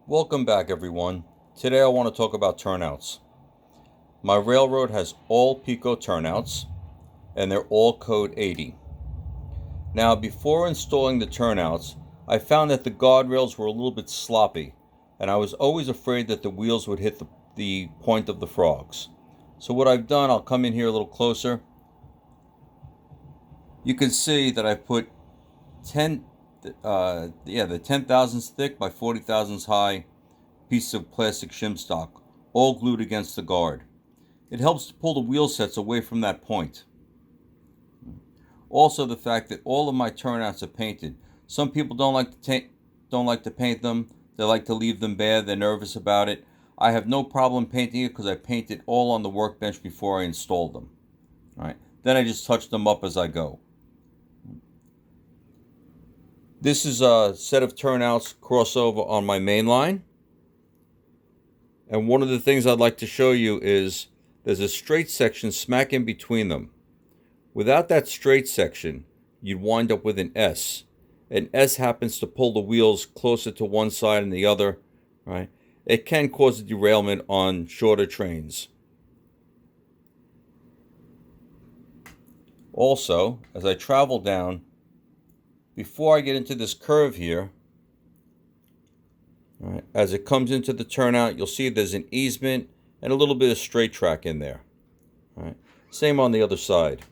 Welcome back, everyone. Today I want to talk about turnouts. My railroad has all Peco turnouts, and they're all code 80. Now, before installing the turnouts, I found that the guardrails were a little bit sloppy, and I was always afraid that the wheels would hit the point of the frogs. So what I've done, I'll come in here a little closer. You can see that I put 10 the 10 thousandths thick by 40 thousandths high piece of plastic shim stock, all glued against the guard. It helps to pull the wheel sets away from that point. Also, the fact that all of my turnouts are painted. Some people don't like to paint them. They like to leave them bare. They're nervous about it. I have no problem painting it because I paint it all on the workbench before I install them. All right. Then I just touch them up as I go. This is a set of turnouts crossover on my main line. And one of the things I'd like to show you is there's a straight section smack in between them. Without that straight section, you'd wind up with an S. An S happens to pull the wheels closer to one side and the other, right? It can cause a derailment on shorter trains. Also, as I travel down, before I get into this curve here, all right, as it comes into the turnout, you'll see there's an easement and a little bit of straight track in there. All right. Same on the other side.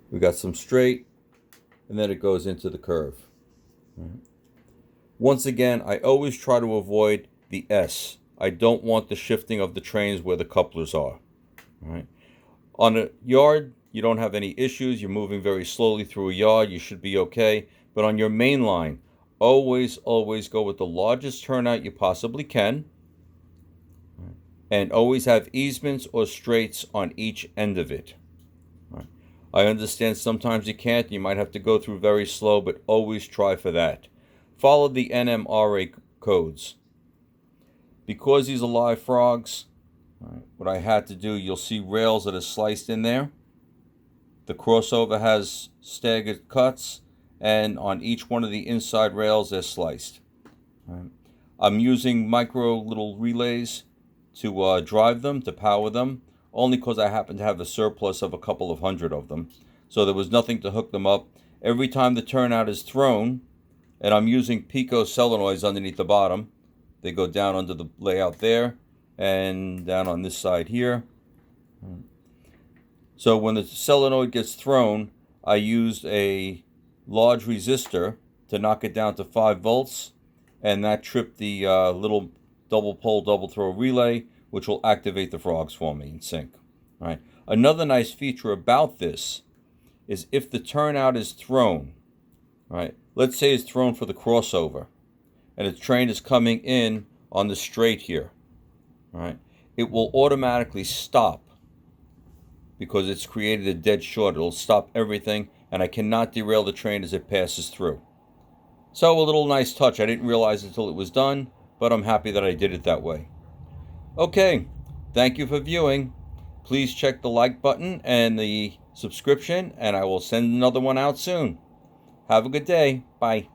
We got some straight, and then it goes into the curve. All right. Once again, I always try to avoid the S. I don't want the shifting of the trains where the couplers are. All right. On a yard, you don't have any issues. You're moving very slowly through a yard. You should be okay. But on your main line, always go with the largest turnout you possibly can. And always have easements or straights on each end of it. I understand sometimes you can't. You might have to go through very slow, but always try for that. Follow the NMRA codes. Because these are live frogs, what I had to do, you'll see rails that are sliced in there. The crossover has staggered cuts, and on each one of the inside rails, they're sliced. I'm using micro little relays to drive them, to power them, only because I happen to have a surplus of a couple of hundred of them. So there was nothing to hook them up. Every time the turnout is thrown, and I'm using Peco solenoids underneath the bottom, they go down under the layout there, and down on this side here. So when the solenoid gets thrown, I used a large resistor to knock it down to 5 volts, and that tripped the little double pole, double throw relay, which will activate the frogs for me in sync. All right. Another nice feature about this is if the turnout is thrown, right? Let's say it's thrown for the crossover, and the train is coming in on the straight here, right? It will automatically stop because it's created a dead short. It'll stop everything, and I cannot derail the train as it passes through. So a little nice touch. I didn't realize until it was done, but I'm happy that I did it that way. Okay, thank you for viewing. Please check the like button and the subscription, and I will send another one out soon. Have a good day. Bye.